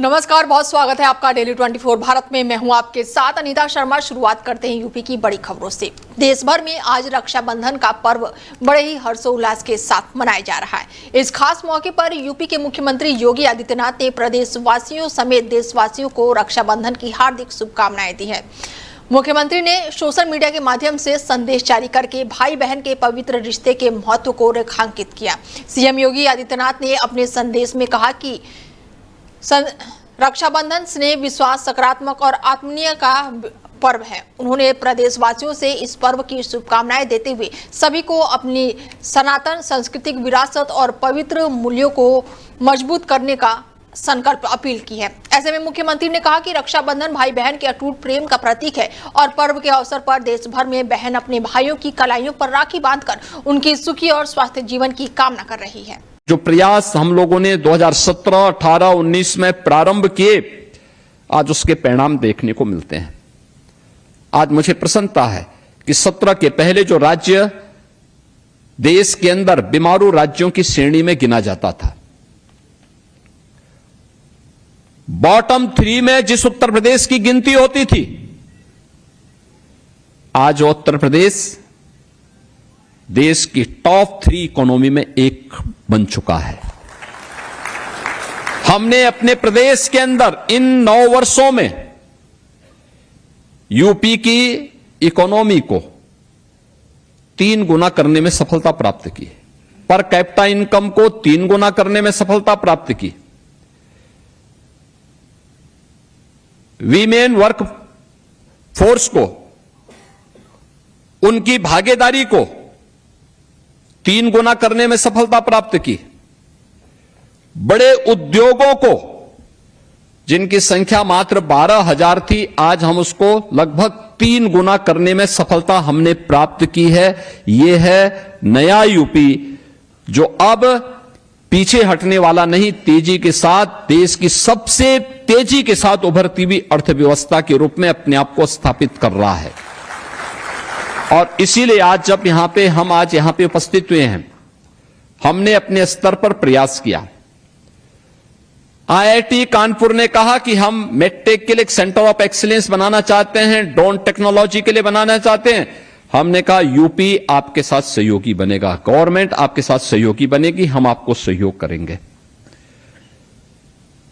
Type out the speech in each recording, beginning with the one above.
नमस्कार, बहुत स्वागत है आपका डेली 24 भारत में। मैं हूं आपके साथ अनीता शर्मा। शुरुआत करते हैं यूपी की बड़ी खबरों से। देश भर में आज रक्षाबंधन का पर्व बड़े ही हर्षोल्लास के साथ मनाया जा रहा है। इस खास मौके पर यूपी के मुख्यमंत्री योगी आदित्यनाथ ने प्रदेशवासियों समेत देशवासियों को रक्षाबंधन की हार्दिक शुभकामनाएं दी है। मुख्यमंत्री ने सोशल मीडिया के माध्यम से संदेश जारी करके भाई बहन के पवित्र रिश्ते के महत्व को रेखांकित किया। सीएम योगी आदित्यनाथ ने अपने संदेश में कहा कि रक्षाबंधन स्नेह, विश्वास, सकारात्मक और आत्मीय का पर्व है। उन्होंने प्रदेशवासियों से इस पर्व की शुभकामनाएं देते हुए सभी को अपनी सनातन सांस्कृतिक विरासत और पवित्र मूल्यों को मजबूत करने का संकल्प अपील की है। ऐसे में मुख्यमंत्री ने कहा कि रक्षाबंधन भाई बहन के अटूट प्रेम का प्रतीक है और पर्व के अवसर पर देश भर में बहन अपने भाइयों की कलाइयों पर राखी बांधकर उनकी सुखी और स्वस्थ जीवन की कामना कर रही है। जो प्रयास हम लोगों ने 2017, 18, 19 में प्रारंभ किए, आज उसके परिणाम देखने को मिलते हैं। आज मुझे प्रसन्नता है कि 17 के पहले जो राज्य देश के अंदर बीमारू राज्यों की श्रेणी में गिना जाता था, बॉटम 3 में जिस उत्तर प्रदेश की गिनती होती थी, आज उत्तर प्रदेश देश की टॉप 3 इकोनॉमी में एक बन चुका है। हमने अपने प्रदेश के अंदर इन 9 वर्षों में यूपी की इकोनॉमी को 3 गुना करने में सफलता प्राप्त की, पर कैपिटा इनकम को 3 गुना करने में सफलता प्राप्त की, वीमेन वर्क फोर्स को, उनकी भागीदारी को 3 गुना करने में सफलता प्राप्त की, बड़े उद्योगों को जिनकी संख्या मात्र 12,000 थी, आज हम उसको लगभग 3 गुना करने में सफलता हमने प्राप्त की है। यह है नया यूपी, जो अब पीछे हटने वाला नहीं, तेजी के साथ देश की सबसे तेजी के साथ उभरती हुई अर्थव्यवस्था के रूप में अपने आप को स्थापित कर रहा है। और इसीलिए आज जब हम आज यहां पे उपस्थित हुए हैं, हमने अपने स्तर पर प्रयास किया। आईआईटी कानपुर ने कहा कि हम मेडटेक के लिए एक सेंटर ऑफ एक्सीलेंस बनाना चाहते हैं, ड्रोन टेक्नोलॉजी के लिए बनाना चाहते हैं। हमने कहा यूपी आपके साथ सहयोगी बनेगा, गवर्नमेंट आपके साथ सहयोगी बनेगी, हम आपको सहयोग करेंगे।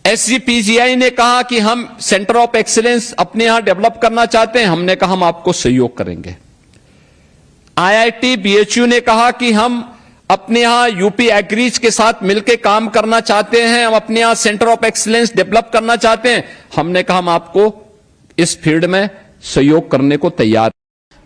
एसजीपीजीआई ने कहा कि हम सेंटर ऑफ एक्सीलेंस अपने यहां डेवलप करना चाहते हैं, हमने कहा हम आपको सहयोग करेंगे। आईआईटी बीएचयू ने कहा कि हम अपने यहां यूपी एग्रीज के साथ मिलकर काम करना चाहते हैं, हम अपने यहां सेंटर ऑफ एक्सीलेंस डेवलप करना चाहते हैं, हमने कहा हम आपको इस फील्ड में सहयोग करने को तैयार।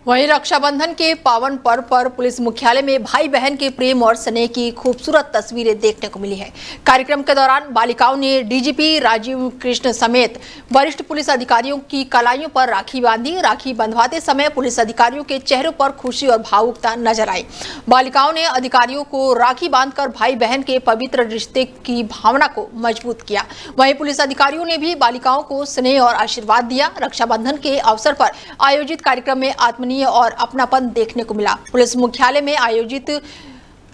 वहीं रक्षाबंधन के पावन पर्व पर पुलिस मुख्यालय में भाई बहन के प्रेम और स्नेह की खूबसूरत तस्वीरें देखने को मिली है। कार्यक्रम के दौरान बालिकाओं ने डीजीपी राजीव कृष्ण समेत वरिष्ठ पुलिस अधिकारियों की कलाइयों पर राखी बांधी। राखी बंधवाते समय पुलिस अधिकारियों के चेहरों पर खुशी और भावुकता नजर आई। बालिकाओं ने अधिकारियों को राखी बांधकर भाई बहन के पवित्र रिश्ते की भावना को मजबूत किया। वहीं पुलिस अधिकारियों ने भी बालिकाओं को स्नेह और आशीर्वाद दिया। रक्षाबंधन के अवसर पर आयोजित कार्यक्रम में आत्मीय और अपनापन देखने को मिला। पुलिस मुख्यालय में आयोजित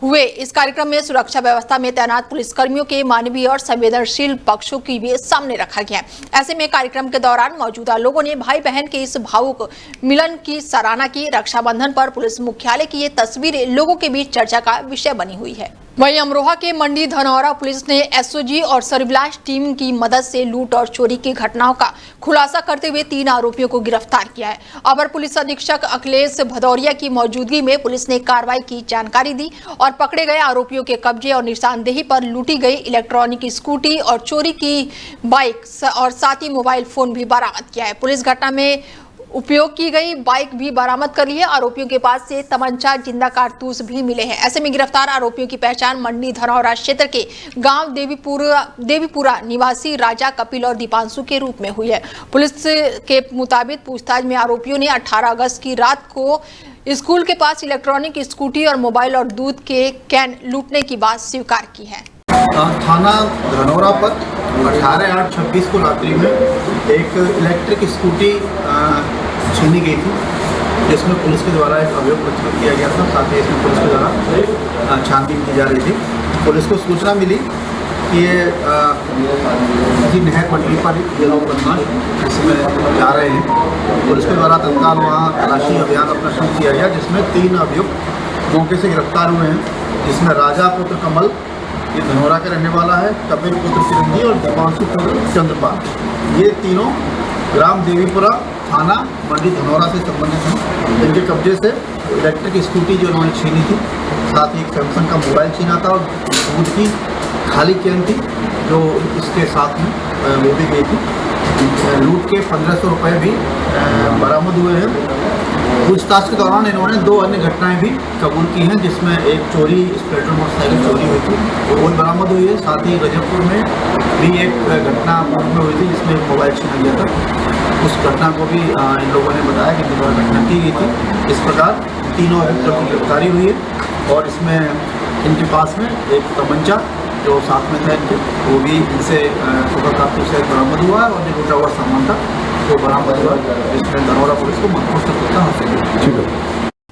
हुए इस कार्यक्रम में सुरक्षा व्यवस्था में तैनात पुलिसकर्मियों के मानवीय और संवेदनशील पक्षों की भी सामने रखा गया। ऐसे में कार्यक्रम के दौरान मौजूदा लोगों ने भाई बहन के इस भावुक मिलन की सराहना की। रक्षाबंधन पर पुलिस मुख्यालय की ये तस्वीरें लोगों के बीच चर्चा का विषय बनी हुई है। वहीं अमरोहा के मंडी धनौरा पुलिस ने एसओजी और सर्विलांस टीम की मदद से लूट और चोरी की घटनाओं का खुलासा करते हुए 3 आरोपियों को गिरफ्तार किया है। अपर पुलिस अधीक्षक अखिलेश भदौरिया की मौजूदगी में पुलिस ने कार्रवाई की जानकारी दी और पकड़े गए आरोपियों के कब्जे और निशानदेही पर लूटी गई इलेक्ट्रॉनिक स्कूटी और चोरी की बाइक और साथ ही मोबाइल फोन भी बरामद किया है। पुलिस घटना में उपयोग की गई बाइक भी बरामद कर ली है। आरोपियों के पास से तमंचा, जिंदा कारतूस भी मिले हैं। ऐसे में गिरफ्तार आरोपियों की पहचान मंडी धनौरा क्षेत्र के गांव देवीपुरा निवासी राजा, कपिल और दीपांशु के रूप में हुई है। पुलिस के मुताबिक पूछताछ में आरोपियों ने 18 अगस्त की रात को स्कूल के पास इलेक्ट्रॉनिक स्कूटी और मोबाइल और दूध के कैन लूटने की बात स्वीकार की है। थाना धनौरा पर 18/8/26 को रात्रि में एक इलेक्ट्रिक स्कूटी छीनी गई थी, जिसमें पुलिस के द्वारा एक अभियोग प्रस्तुत किया गया था। साथ ही इसमें पुलिस के द्वारा छानबीन की जा रही थी। पुलिस को सूचना मिली कि ये किसी नहर पटरी पर ये लोग बदमाश इसमें जा रहे हैं। पुलिस के द्वारा तत्काल वहाँ तलाशी अभियान अपना शुरू किया गया, जिसमें 3 अभियुक्त मौके से गिरफ्तार हुए हैं, जिसमें राजा पुत्र कमल ये धनौरा के रहने वाला है, कपिल पुत्र चिरंजीव और दीपांशु पुत्र चंद्रपाल, ये तीनों ग्राम देवीपुरा थाना मंडी धनौरा से संबंधित हैं। इनके कब्जे से इलेक्ट्रिक स्कूटी जो उन्होंने छीनी थी, साथ ही एक सैमसंग का मोबाइल छीना था और दूध की खाली कैन थी जो इसके साथ में वो भी गई थी। लूट के 1500 रुपये भी बरामद हुए हैं। पूछताछ के दौरान इन्होंने 2 अन्य घटनाएं भी कबूल की हैं, जिसमें एक चोरी स्प्लेंडर मोटरसाइकिल चोरी हुई थी वो बरामद हुई है। साथ ही रजबपुर में भी एक घटना में हुई थी जिसमें एक मोबाइल छीना गया था, उस घटना को भी इन लोगों ने बताया कि इनके द्वारा घटना की गई थी। इस प्रकार तीनों अभियुक्तों की गिरफ्तारी हुई है और इसमें इनके पास में एक तमंचा जो साथ में था इनके, वो भी इनसे सुबह काफी से बरामद हुआ है और जो लूटा हुआ सामान था वो बरामद हुआ, इसमें धनौरा पुलिस को महत्वपूर्ण सफलता हासिल हुई।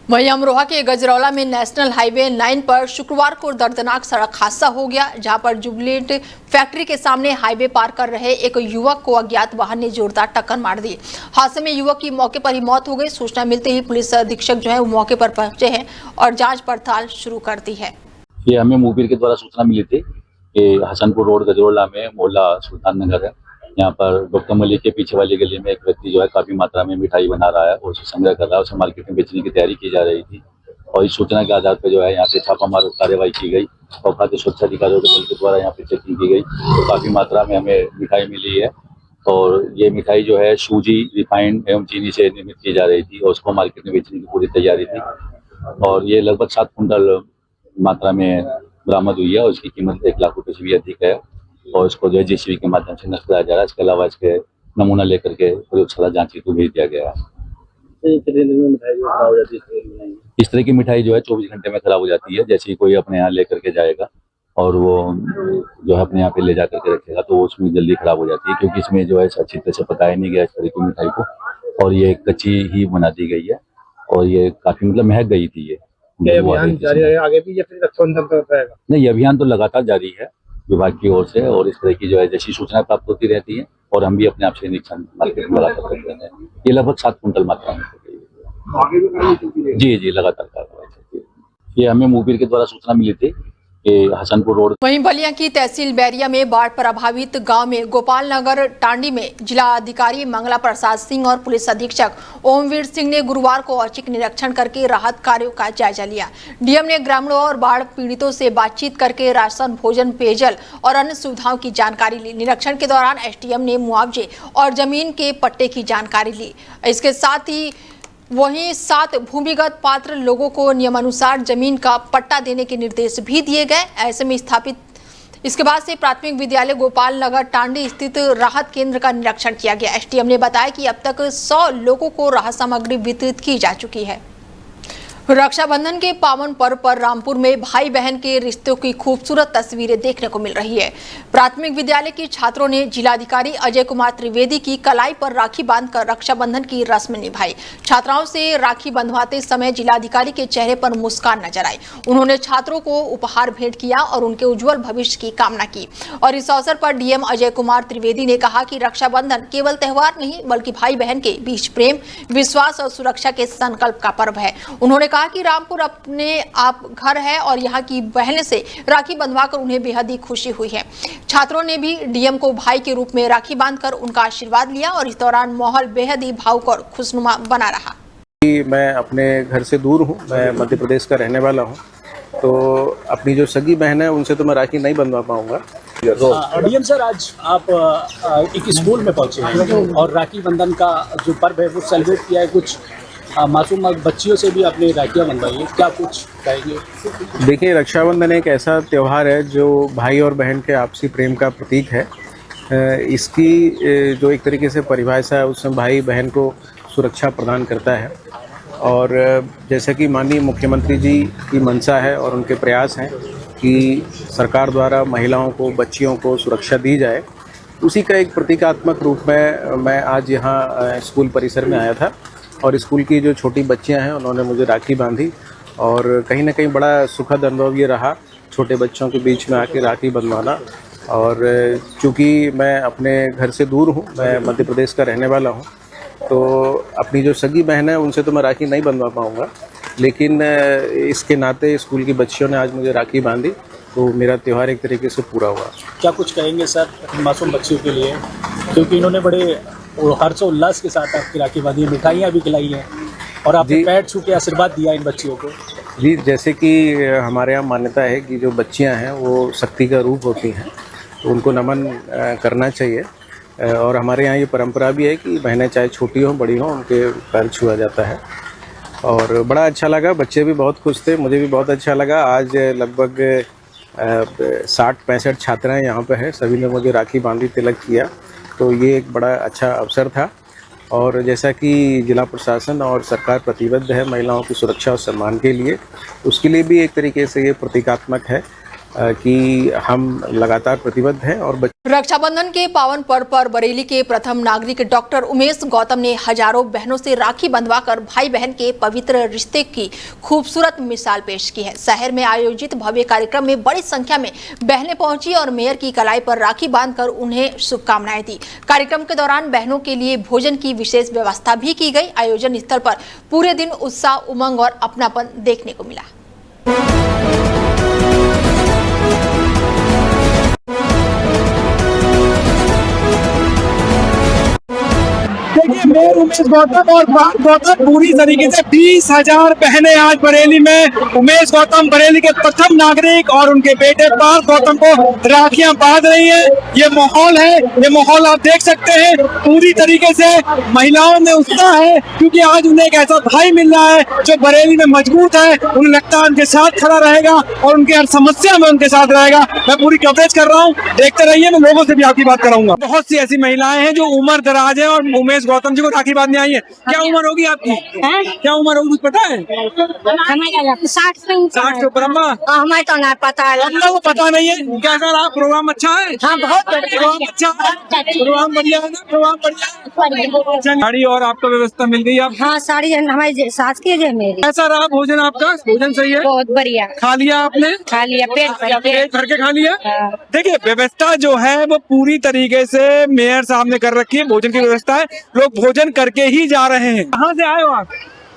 वहीं अमरोहा के गजरौला में नेशनल हाईवे 9 पर शुक्रवार को दर्दनाक सड़क हादसा हो गया, जहां पर जुबलेंट फैक्ट्री के सामने हाईवे पार कर रहे एक युवक को अज्ञात वाहन ने जोरदार टक्कर मार दी। हादसे में युवक की मौके पर ही मौत हो गई। सूचना मिलते ही पुलिस अधीक्षक जो है वो मौके पर पहुंचे हैं और जांच पड़ताल शुरू कर दी है। ये हमें मुखबिर के द्वारा सूचना मिली थी कि हसनपुर रोड गजरौला में मोहल्ला सुल्तान नगर है, यहाँ पर डॉक्टर मलिक के पीछे वाली गली में एक व्यक्ति जो है काफी मात्रा में मिठाई बना रहा है और उसे संग्रह कर रहा है, उसे मार्केट में बेचने की तैयारी की जा रही थी। और इस सूचना के आधार पर जो है यहाँ पे छापामार कार्रवाई की गई और खाद्य सुरक्षा अधिकारियों के दल के द्वारा यहाँ पे चेकिंग की गई तो काफी मात्रा में हमें मिठाई मिली है। और ये मिठाई जो है सूजी, रिफाइंड एवं चीनी से निर्मित की जा रही थी और उसको मार्केट में बेचने की पूरी तैयारी थी। और ये लगभग 7 कुंटल मात्रा में बरामद हुई है और उसकी कीमत 1 लाख रुपए से भी अधिक है और इसको जो है जेसीबी के माध्यम से नष्ट कराया जा रहा है। इसके अलावा इसके नमूना लेकर के प्रयोगशाला जांच हेतु भेज दिया गया है। इस तरह की मिठाई जो है 24 घंटे में खराब हो जाती है। जैसे ही कोई अपने यहाँ लेकर के जाएगा और वो जो है अपने यहाँ पे ले जा करके रखेगा तो उसमें जल्दी खराब हो जाती है, क्योंकि इसमें जो है अच्छी तरह से पकाया नहीं गया इस तरह की मिठाई को और ये कच्ची ही बना दी गई है और ये काफी मतलब महक गई थी। ये अभियान जारी रहेगा आगे भी या फिर रक्षाबंधन तक रहेगा? नहीं, ये अभियान तो लगातार जारी है विभाग की ओर से और इस तरह की जो है जैसी सूचना प्राप्त होती रहती है और हम भी अपने आप से निरीक्षण मार्केट में लगातार करते रहते हैं। ये लगभग 7 कुंटल मात्रा में जी लगातार कार्रवाई। ये हमें मुखबिर के द्वारा सूचना मिली थी कि हसनपुर रोड। वहीं बलिया की तहसील बैरिया में बाढ़ प्रभावित गांव में गोपाल नगर टांडी में जिला अधिकारी मंगला प्रसाद सिंह और पुलिस अधीक्षक ओमवीर सिंह ने गुरुवार को औचक निरीक्षण करके राहत कार्यों का जायजा लिया। डीएम ने ग्रामीणों और बाढ़ पीड़ितों से बातचीत करके राशन, भोजन, पेयजल और अन्य सुविधाओं की जानकारी ली। निरीक्षण के दौरान एसडीएम ने मुआवजे और जमीन के पट्टे की जानकारी ली। इसके साथ ही वहीं 7 भूमिगत पात्र लोगों को नियमानुसार जमीन का पट्टा देने के निर्देश भी दिए गए। ऐसे में स्थापित इसके बाद से प्राथमिक विद्यालय गोपाल नगर टांडी स्थित राहत केंद्र का निरीक्षण किया गया। एसडीएम ने बताया कि अब तक 100 लोगों को राहत सामग्री वितरित की जा चुकी है। रक्षाबंधन के पावन पर्व पर रामपुर में भाई बहन के रिश्तों की खूबसूरत तस्वीरें देखने को मिल रही है। प्राथमिक विद्यालय के छात्रों ने जिलाधिकारी अजय कुमार त्रिवेदी की कलाई पर राखी बांधकर रक्षाबंधन की रस्म निभाई। छात्राओं से राखी बंधवाते समय जिलाधिकारी के चेहरे पर मुस्कान नजर आई। उन्होंने छात्रों को उपहार भेंट किया और उनके उज्जवल भविष्य की कामना की। और इस अवसर पर डीएम अजय कुमार त्रिवेदी ने कहा कि रक्षाबंधन केवल त्योहार नहीं बल्कि भाई बहन के बीच प्रेम, विश्वास और सुरक्षा के संकल्प का पर्व है। उन्होंने कहा कि रामपुर अपने आप घर है और यहाँ की बहन से राखी बंधवाकर उन्हें बेहद ही खुशी हुई है। छात्रों ने भी डीएम को भाई के रूप में राखी बांधकर उनका आशीर्वाद लिया और इस दौरान माहौल बेहद ही भावुक और खुशनुमा बना रहा। मैं अपने घर से दूर हूँ, मैं मध्य प्रदेश का रहने वाला हूँ, तो अपनी जो सगी बहन है उनसे तो मैं राखी नहीं बंधवा पाऊंगा। डीएम सर, आज आप एक स्कूल में पहुंचे हैं और राखी बंधन का जो पर्व है वो सेलिब्रेट किया है। कुछ मासूम बच्चियों से भी अपने राखियाँ बंधवाई है, क्या कुछ कहेंगे? देखिए, रक्षाबंधन एक ऐसा त्यौहार है जो भाई और बहन के आपसी प्रेम का प्रतीक है। इसकी जो एक तरीके से परिभाषा है उसमें भाई बहन को सुरक्षा प्रदान करता है और जैसा कि माननीय मुख्यमंत्री जी की मंशा है और उनके प्रयास हैं कि सरकार द्वारा महिलाओं को, बच्चियों को सुरक्षा दी जाए, उसी का एक प्रतीकात्मक रूप में मैं आज यहाँ स्कूल परिसर में आया था और स्कूल की जो छोटी बच्चियां हैं उन्होंने मुझे राखी बांधी और कहीं ना कहीं बड़ा सुखद अनुभव ये रहा छोटे बच्चों के बीच में आके राखी बंधवाना। और चूँकि मैं अपने घर से दूर हूँ, मैं मध्य प्रदेश का रहने वाला हूँ, तो अपनी जो सगी बहन है उनसे तो मैं राखी नहीं बंधवा पाऊँगा, लेकिन इसके नाते स्कूल की बच्चियों ने आज मुझे राखी बांधी, तो मेरा त्यौहार एक तरीके से पूरा हुआ। क्या कुछ कहेंगे सर मासूम बच्चियों के लिए, क्योंकि इन्होंने बड़े हर्षोल्लास के साथ आपकी राखी बांधी है, मिठाइयाँ भी खिलाई हैं और आपने पैर छू के आशीर्वाद दिया इन बच्चियों को। जी, जैसे कि हमारे यहाँ मान्यता है कि जो बच्चियाँ हैं वो शक्ति का रूप होती हैं, तो उनको नमन करना चाहिए। और हमारे यहाँ ये परंपरा भी है कि बहनें चाहे छोटी हों बड़ी हों, उनके पैर छुआ जाता है। और बड़ा अच्छा लगा, बच्चे भी बहुत खुश थे, मुझे भी बहुत अच्छा लगा। आज लगभग 60-65 छात्राएं यहाँ पे हैं, सभी ने मुझे राखी बांधी, तिलक किया, तो ये एक बड़ा अच्छा अवसर था। और जैसा कि जिला प्रशासन और सरकार प्रतिबद्ध है महिलाओं की सुरक्षा और सम्मान के लिए, उसके लिए भी एक तरीके से ये प्रतीकात्मक है कि हम लगातार प्रतिबद्ध हैं। और रक्षाबंधन के पावन पर्व पर बरेली के प्रथम नागरिक डॉक्टर उमेश गौतम ने हजारों बहनों से राखी बंधवाकर भाई बहन के पवित्र रिश्ते की खूबसूरत मिसाल पेश की है। शहर में आयोजित भव्य कार्यक्रम में बड़ी संख्या में बहनें पहुंची और मेयर की कलाई पर राखी बांधकर उन्हें शुभकामनाएं दी। कार्यक्रम के दौरान बहनों के लिए भोजन की विशेष व्यवस्था भी की गई। आयोजन स्थल पर पूरे दिन उत्साह, उमंग और अपनापन देखने को मिला। देखिए, मेयर उमेश गौतम और गौतम पूरी तरीके से 20,000 बहनें आज बरेली में उमेश गौतम, बरेली के प्रथम नागरिक, और उनके बेटे पार्थ गौतम को राखियां बांध रही हैं। ये माहौल है, ये माहौल आप देख सकते हैं, पूरी तरीके से महिलाओं में उत्साह है, क्योंकि आज उन्हें एक ऐसा भाई मिल रहा है जो बरेली में मजबूत है। उन्हें लगता है उनके साथ खड़ा रहेगा और उनकी हर समस्या में उनके साथ रहेगा। मैं पूरी कवरेज कर रहा हूँ, देखते रहिए, मैं लोगों से भी आपकी बात कराऊंगा। बहुत सी ऐसी महिलाएं हैं जो उम्र दराज है और उमेश गौतम जी को राखी बांधने आई है। क्या उम्र होगी आपकी? क्या उम्र होगी कुछ पता है? हमें 60 के ऊपर। अम्मा हमें तो नहीं पता है। हम लोग को पता नहीं है। कैसा रहा प्रोग्राम? अच्छा है? हाँ, बहुत प्रोग्राम अच्छा है, प्रोग्राम बढ़िया है ना? प्रोग्राम बढ़िया है। गाड़ी और आपको व्यवस्था मिल गई? आप? हाँ, साड़ी हमारी सास की है मेरी। कैसा रहा भोजन आपका? भोजन सही है? बहुत बढ़िया। खा लिया आपने? खा लिया, पेट भर के खा लिया। देखिए, व्यवस्था जो है वो पूरी तरीके से मेयर साहब ने कर रखी है। भोजन की व्यवस्था है, लोग भोजन करके ही जा रहे हैं। कहाँ से आए हो आप?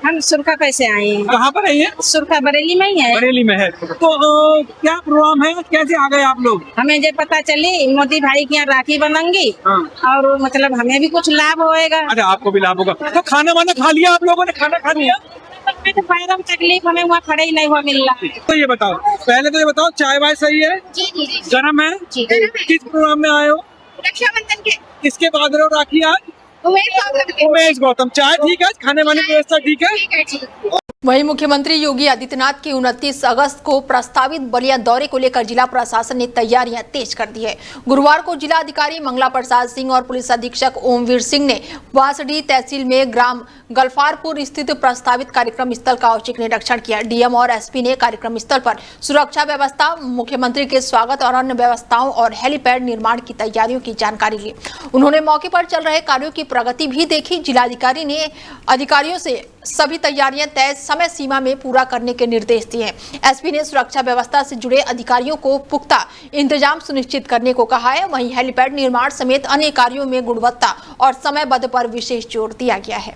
हम सुरखा पैसे आए हैं। कहाँ पर आई है? सुरखा बरेली में ही है। बरेली में है। तो क्या प्रोग्राम है, कैसे आ गए आप लोग? हमें जो पता चली मोदी भाई की यहाँ राखी बनेंगी, हाँ। और मतलब हमें भी कुछ लाभ होएगा। अरे आपको भी लाभ होगा। तो खाना वाना खा लिया आप लोगों ने? खाना खा लिया? तो पैरों में तकलीफ, हमें वहाँ खड़े ही नहीं हुआ मिल रहा। तो ये बताओ, पहले तो ये बताओ, चाय वाय सही है? जी। गरम है? किस प्रोग्राम में आए हो? रक्षाबंधन के। किसके बाद रहो राखी आज? उमेश गौतम। चाय ठीक है? खाने वाने की व्यवस्था ठीक है? वहीं मुख्यमंत्री योगी आदित्यनाथ की 29 अगस्त को प्रस्तावित बलिया दौरे को लेकर जिला प्रशासन ने तैयारियां तेज कर दी है। गुरुवार को जिला अधिकारी मंगला प्रसाद सिंह और पुलिस अधीक्षक ओमवीर सिंह ने बांसडी तहसील में ग्राम गल्फारपुर स्थित प्रस्तावित कार्यक्रम स्थल का औचक निरीक्षण किया। डीएम और एसपी ने कार्यक्रम स्थल पर सुरक्षा व्यवस्था, मुख्यमंत्री के स्वागत और अन्य व्यवस्थाओं और हेलीपैड निर्माण की तैयारियों की जानकारी ली। उन्होंने मौके पर चल रहे कार्यों की प्रगति भी देखी। जिलाधिकारी ने अधिकारियों से सभी तैयारियां तय समय सीमा में पूरा करने के निर्देश दिए। एसपी ने सुरक्षा व्यवस्था से जुड़े अधिकारियों को पुख्ता इंतजाम सुनिश्चित करने को कहा है। वहीं हेलीपैड निर्माण समेत अन्य कार्यों में गुणवत्ता और समयबद्ध पर विशेष जोर दिया गया है।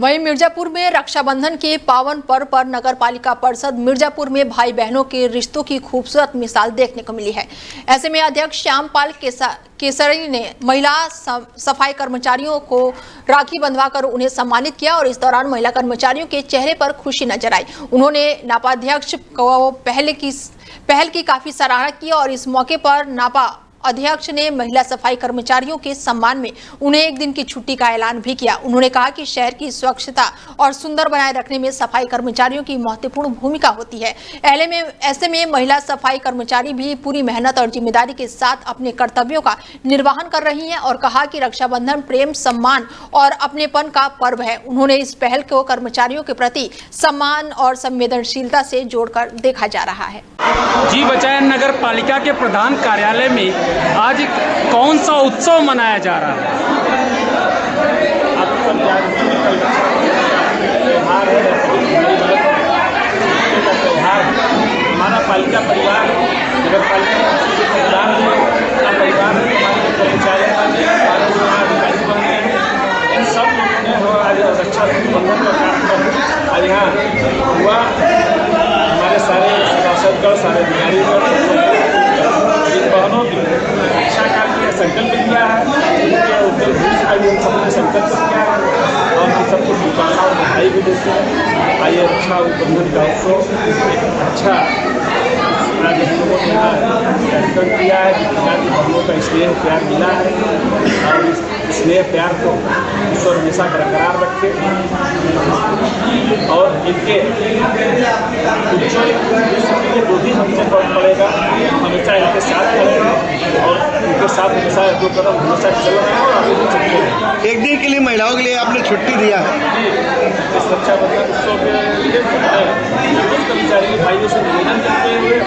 वहीं मिर्जापुर में रक्षाबंधन के पावन पर्व पर नगर पालिका परिषद मिर्जापुर में भाई बहनों के रिश्तों की खूबसूरत मिसाल देखने को मिली है। ऐसे में अध्यक्ष श्यामपाल केसरी ने महिला सफाई कर्मचारियों को राखी बंधवाकर उन्हें सम्मानित किया और इस दौरान महिला कर्मचारियों के चेहरे पर खुशी नजर आई। उन्होंने नापा अध्यक्ष को पहल की काफी सराहना की और इस मौके पर नापा अध्यक्ष ने महिला सफाई कर्मचारियों के सम्मान में उन्हें एक दिन की छुट्टी का ऐलान भी किया। उन्होंने कहा कि शहर की स्वच्छता और सुंदर बनाए रखने में सफाई कर्मचारियों की महत्वपूर्ण भूमिका होती है। ऐसे में महिला सफाई कर्मचारी भी पूरी मेहनत और जिम्मेदारी के साथ अपने कर्तव्यों का निर्वहन कर रही हैं और कहा कि रक्षाबंधन प्रेम, सम्मान और अपनेपन का पर्व है। उन्होंने इस पहल को कर्मचारियों के प्रति सम्मान और संवेदनशीलता से जोड़कर देखा जा रहा है। जी बचाए नगर पालिका के प्रधान कार्यालय में आज कौन सा उत्सव मनाया जा रहा है? त्यौहार है, का त्यौहार है। हमारा पालिका परिवार नगर पालिका परिवार में परिवार में हमारे कर्मचारी हमारे जो अधिकारी बने इन सब लोगों ने आज रक्षाबंधन का कार्यक्रम आज यहाँ हुआ। हमारे सारे सभासदगण, सारे अधिकारीगण इन बहनों की रक्षा का संकल्प लिया है, उनके उज्जवल भविष्य का भी हम सबने संकल्प किया है और हम सबको शुभकामनाएं और बधाई भी देते हैं। आइए रक्षाबंधन का उत्सव एक अच्छा लोगों ने कार्यक्रम किया है, बहनों का स्नेह प्यार मिला है और इस स्नेह प्यार को ईश्वर हमेशा बरकरार रखे और इनके उज्जवल भविष्य के लिए जो भी हमसे पड़ेगा हमेशा इनके साथ रहेगा और उनके साथ हमेशा दो कदम हमेशा चल रहे हैं और आगे भी चलते हैं। एक दिन के लिए महिलाओं के लिए आपने छुट्टी दिया है। इस रक्षाबंधन उत्सव के लिए कर्मचारी भाइयों से निवेदन करते हुए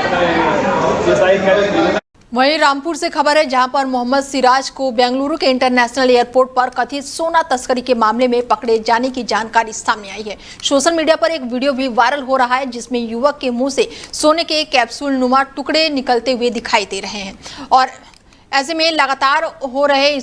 वहीं रामपुर से खबर है, जहां पर मोहम्मद सिराज को बेंगलुरु के इंटरनेशनल एयरपोर्ट पर कथित सोना तस्करी के मामले में पकड़े जाने की जानकारी सामने आई है। सोशल मीडिया पर एक वीडियो भी वायरल हो रहा है जिसमें युवक के मुंह से सोने के कैप्सूल नुमा टुकड़े निकलते हुए दिखाई दे रहे हैं और ऐसे में लगातार हो रहे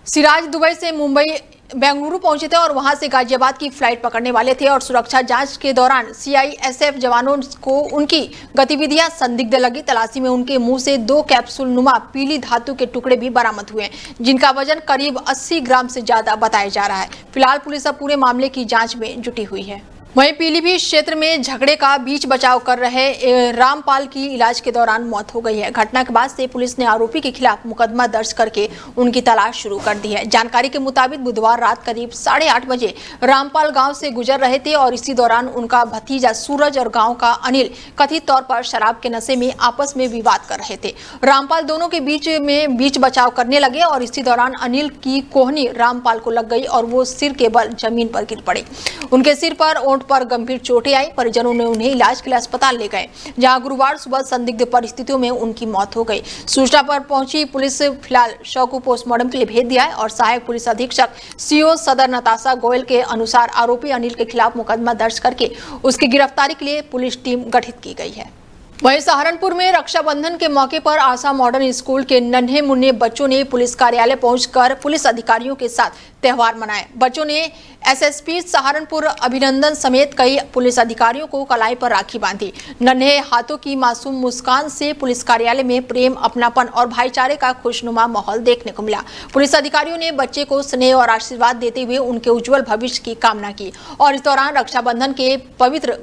सिराज दुबई से मुंबई बेंगलुरु पहुंचे थे और वहां से गाजियाबाद की फ्लाइट पकड़ने वाले थे और सुरक्षा जांच के दौरान सीआईएसएफ जवानों को उनकी गतिविधियां संदिग्ध लगी। तलाशी में उनके मुंह से 2 कैप्सूल नुमा पीली धातु के टुकड़े भी बरामद हुए जिनका वजन करीब 80 ग्राम से ज्यादा बताया जा रहा है। फिलहाल पुलिस अब पूरे मामले की जाँच में जुटी हुई है। वहीं पीलीभीत क्षेत्र में झगड़े का बीच बचाव कर रहे रामपाल की इलाज के दौरान मौत हो गई है। घटना के बाद से पुलिस ने आरोपी के खिलाफ मुकदमा दर्ज करके उनकी तलाश शुरू कर दी है। जानकारी के मुताबिक बुधवार रात करीब 8:30 बजे रामपाल गांव से गुजर रहे थे और इसी दौरान उनका भतीजा सूरज और गांव का अनिल कथित तौर पर शराब के नशे में आपस में विवाद कर रहे थे। रामपाल दोनों के बीच बचाव करने लगे और इसी दौरान अनिल की कोहनी रामपाल को लग गई और वो सिर के बल जमीन पर गिर पड़े। उनके सिर पर पर गंभीर चोटें आई। परिजनों ने उन्हें इलाज के लिए अस्पताल ले गए, जहां गुरुवार सुबह संदिग्ध परिस्थितियों में उनकी मौत हो गई। सूचना पर पहुंची पुलिस फिलहाल शव को पोस्टमार्टम के लिए भेज दिया है और सहायक पुलिस अधीक्षक सीओ सदर नताशा गोयल के अनुसार आरोपी अनिल के खिलाफ मुकदमा दर्ज करके उसकी गिरफ्तारी के लिए पुलिस टीम गठित की गई है। वहीं सहारनपुर में रक्षाबंधन के मौके पर आशा मॉडर्न स्कूल के नन्हे मुन्ने बच्चों ने पुलिस कार्यालय पहुंचकर पुलिस अधिकारियों के साथ त्यौहार मनाए। बच्चों ने एसएसपी सहारनपुर अभिनंदन समेत कई पुलिस अधिकारियों को कलाई पर राखी बांधी। नन्हे हाथों की मासूम मुस्कान से पुलिस कार्यालय में प्रेम, अपनापन और भाईचारे का खुशनुमा माहौल देखने को मिला। पुलिस अधिकारियों ने बच्चे को स्नेह और आशीर्वाद देते हुए उनके उज्जवल भविष्य की कामना की और इस दौरान रक्षाबंधन के पवित्र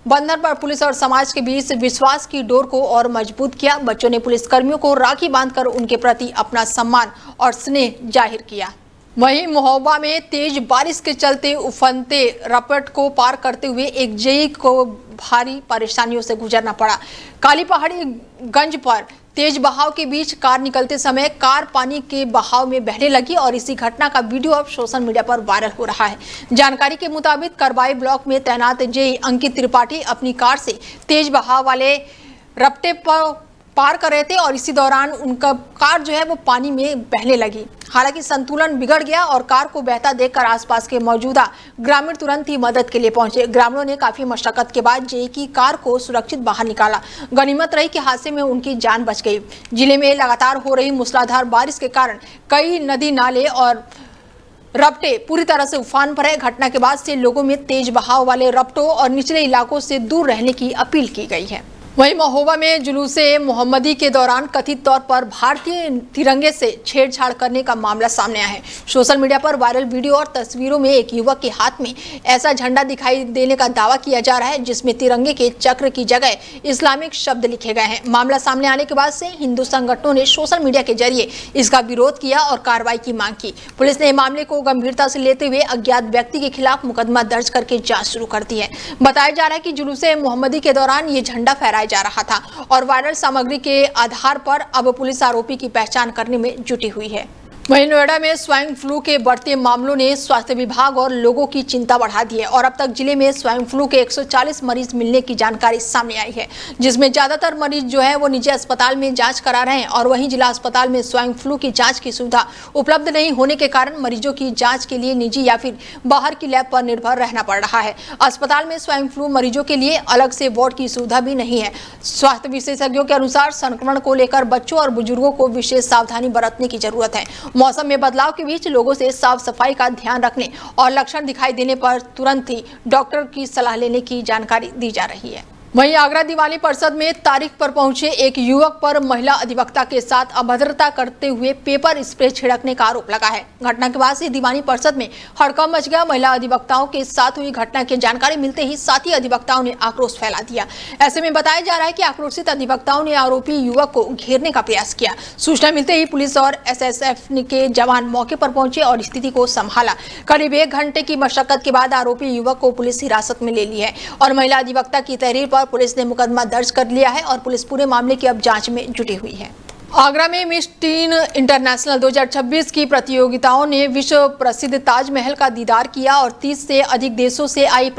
बंधन पर पुलिस और समाज के बीच विश्वास की डोर को और मजबूत किया। बच्चों ने पुलिस कर्मियों को राखी बांधकर उनके प्रति अपना सम्मान और स्नेह जाहिर किया। वहीं महोबा में तेज बारिश के चलते उफनते रपट को पार करते हुए एक जेई को भारी परेशानियों से गुजरना पड़ा। काली पहाड़ी गंज पर तेज बहाव के बीच कार निकलते समय कार पानी के बहाव में बहने लगी और इसी घटना का वीडियो अब सोशल मीडिया पर वायरल हो रहा है। जानकारी के मुताबिक करबाई ब्लॉक में तैनात जेई अंकित त्रिपाठी अपनी कार से तेज बहाव वाले रपटे पर पार कर रहे थे और इसी दौरान उनका कार जो है वो पानी में बहने लगी। हालांकि संतुलन बिगड़ गया और कार को बहता देखकर आसपास के मौजूदा ग्रामीण तुरंत ही मदद के लिए पहुंचे। ग्रामीणों ने काफी मशक्कत के बाद जेई की कार को सुरक्षित बाहर निकाला। गनीमत रही कि हादसे में उनकी जान बच गई। जिले में लगातार हो रही मूसलाधार बारिश के कारण कई नदी नाले और रपटे पूरी तरह से उफान पर है। घटना के बाद से लोगों में तेज बहाव वाले रपटों और निचले इलाकों से दूर रहने की अपील की गई है। वहीं महोबा में जुलूसे मोहम्मदी के दौरान कथित तौर पर भारतीय तिरंगे से छेड़छाड़ करने का मामला सामने आया है। सोशल मीडिया पर वायरल वीडियो और तस्वीरों में एक युवक के हाथ में ऐसा झंडा दिखाई देने का दावा किया जा रहा है जिसमें तिरंगे के चक्र की जगह इस्लामिक शब्द लिखे गए हैं। मामला सामने आने के बाद से हिंदू संगठनों ने सोशल मीडिया के जरिए इसका विरोध किया और कार्रवाई की मांग की। पुलिस ने मामले को गंभीरता से लेते हुए अज्ञात व्यक्ति के खिलाफ मुकदमा दर्ज करके जाँच शुरू कर दी है। बताया जा रहा है कि जुलूसे मोहम्मदी के दौरान ये झंडा फहराया जा रहा था और वायरल सामग्री के आधार पर अब पुलिस आरोपी की पहचान करने में जुटी हुई है। वहीं नोएडा में स्वाइन फ्लू के बढ़ते मामलों ने स्वास्थ्य विभाग और लोगों की चिंता बढ़ा दी है और अब तक जिले में स्वाइन फ्लू के 140 मरीज मिलने की जानकारी सामने आई है, जिसमें ज्यादातर मरीज जो है वो निजी अस्पताल में जांच करा रहे हैं और वहीं जिला अस्पताल में स्वाइन फ्लू की जांच की सुविधा उपलब्ध नहीं होने के कारण मरीजों की जाँच के लिए निजी या फिर बाहर की लैब पर निर्भर रहना पड़ रहा है। अस्पताल में स्वाइन फ्लू मरीजों के लिए अलग से वार्ड की सुविधा भी नहीं है। स्वास्थ्य विशेषज्ञों के अनुसार संक्रमण को लेकर बच्चों और बुजुर्गों को विशेष सावधानी बरतने की जरूरत है। मौसम में बदलाव के बीच लोगों से साफ सफाई का ध्यान रखने और लक्षण दिखाई देने पर तुरंत ही डॉक्टर की सलाह लेने की जानकारी दी जा रही है। वहीं आगरा दीवानी परिषद में तारीख पर पहुंचे एक युवक पर महिला अधिवक्ता के साथ अभद्रता करते हुए पेपर स्प्रे छिड़कने का आरोप लगा है। घटना के बाद से दीवानी परिषद में हड़कंप मच गया। महिला अधिवक्ताओं के साथ हुई घटना की जानकारी मिलते ही साथी अधिवक्ताओं ने आक्रोश फैला दिया। ऐसे में बताया जा रहा है कि आक्रोशित अधिवक्ताओं ने आरोपी युवक को घेरने का प्रयास किया। सूचना मिलते ही पुलिस और एसएसएफ के जवान मौके पर पहुंचे और स्थिति को संभाला। करीब 1 घंटे की मशक्कत के बाद आरोपी युवक को पुलिस हिरासत में ले ली है और महिला अधिवक्ता की तहरीर पुलिस ने मुकदमा दर्ज कर लिया है और पुलिस पूरे मामले की अब जांच में जुटी हुई है। आगरा में मिस टीन इंटरनेशनल 2026 की प्रतियोगिताओं ने विश्व प्रसिद्ध ताजमहल का दीदार किया और 30 से अधिक देशों से आई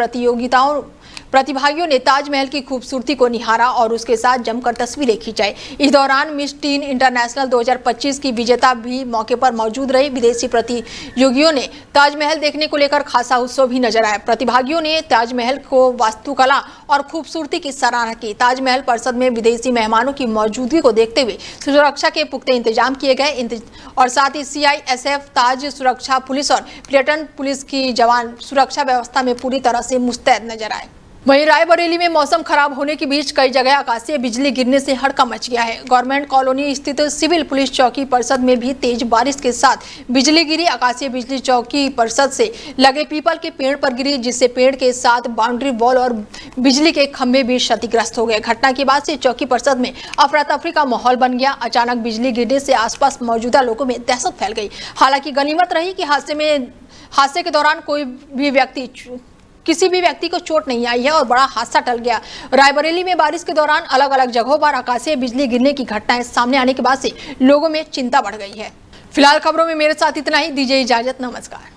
प्रतिभागियों ने ताजमहल की खूबसूरती को निहारा और उसके साथ जमकर तस्वीरें खिंचाई। इस दौरान मिस टीन इंटरनेशनल 2025 की विजेता भी मौके पर मौजूद रही। विदेशी प्रतियोगियों ने ताजमहल देखने को लेकर खासा उत्सव भी नजर आया। प्रतिभागियों ने ताजमहल को वास्तुकला और खूबसूरती की सराहना की। ताजमहल परिसर में विदेशी मेहमानों की मौजूदगी को देखते हुए सुरक्षा के पुख्ते इंतजाम किए गए और साथ ही CISF, ताज सुरक्षा पुलिस और पर्यटन पुलिस की जवान सुरक्षा व्यवस्था में पूरी तरह से मुस्तैद नजर आए। वहीं रायबरेली में मौसम खराब होने के बीच कई जगह आकाशीय बिजली गिरने से हड़कंप मच गया है। गवर्नमेंट कॉलोनी स्थित सिविल पुलिस चौकी परिषद में भी तेज बारिश के साथ बिजली गिरी। आकाशीय बिजली चौकी परिषद से लगे पीपल के पेड़ पर गिरी, जिससे पेड़ के साथ बाउंड्री वॉल और बिजली के खंभे भी क्षतिग्रस्त हो गए। घटना के बाद से चौकी परिषद में अफरा तफरी का माहौल बन गया। अचानक बिजली गिरने से आसपास मौजूदा लोगों में दहशत फैल गई। हालांकि गनीमत रही कि हादसे के दौरान किसी भी व्यक्ति को चोट नहीं आई है और बड़ा हादसा टल गया। रायबरेली में बारिश के दौरान अलग अलग जगहों पर आकाशीय बिजली गिरने की घटनाएं सामने आने के बाद से लोगों में चिंता बढ़ गई है। फिलहाल खबरों में मेरे साथ इतना ही। दीजिए इजाजत, नमस्कार।